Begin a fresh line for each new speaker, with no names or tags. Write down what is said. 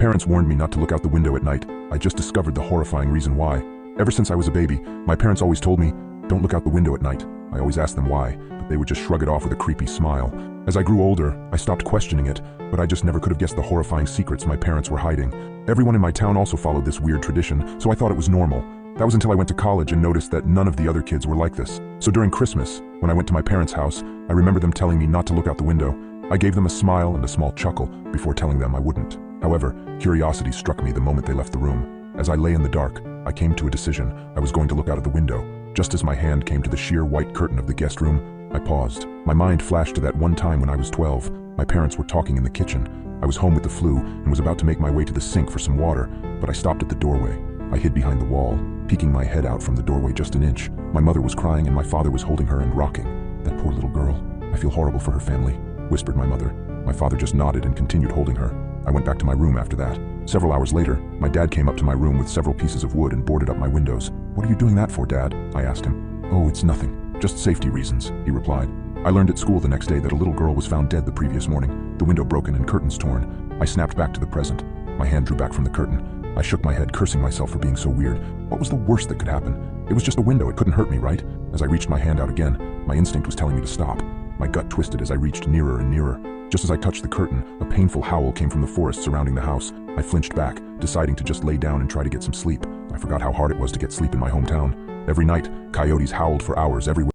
parents warned me not to look out the window at night. I just discovered the horrifying reason why. Ever since I was a baby, my parents always told me, don't look out the window at night. I always asked them why, but they would just shrug it off with a creepy smile. As I grew older, I stopped questioning it, but I just never could have guessed the horrifying secrets my parents were hiding. Everyone in my town also followed this weird tradition, so I thought it was normal. That was until I went to college and noticed that none of the other kids were like this. So during Christmas, when I went to my parents' house, I remember them telling me not to look out the window. I gave them a smile and a small chuckle before telling them I wouldn't. However, curiosity struck me the moment they left the room. As I lay in the dark, I came to a decision. I was going to look out of the window. Just as my hand came to the sheer white curtain of the guest room, I paused. My mind flashed to that one time when I was 12. My parents were talking in the kitchen. I was home with the flu and was about to make my way to the sink for some water, but I stopped at the doorway. I hid behind the wall, peeking my head out from the doorway just an inch. My mother was crying and my father was holding her and rocking. That poor little girl. I feel horrible for her family, whispered my mother. My father just nodded and continued holding her. I went back to my room after that. Several hours later, my dad came up to my room with several pieces of wood and boarded up my windows. What are you doing that for, Dad? I asked him. Oh, it's nothing. Just safety reasons, he replied. I learned at school the next day that a little girl was found dead the previous morning, the window broken and curtains torn. I snapped back to the present. My hand drew back from the curtain. I shook my head, cursing myself for being so weird. What was the worst that could happen? It was just a window, it couldn't hurt me, right? As I reached my hand out again, my instinct was telling me to stop. My gut twisted as I reached nearer and nearer. Just as I touched the curtain, a painful howl came from the forest surrounding the house. I flinched back, deciding to just lay down and try to get some sleep. I forgot how hard it was to get sleep in my hometown. Every night, coyotes howled for hours everywhere.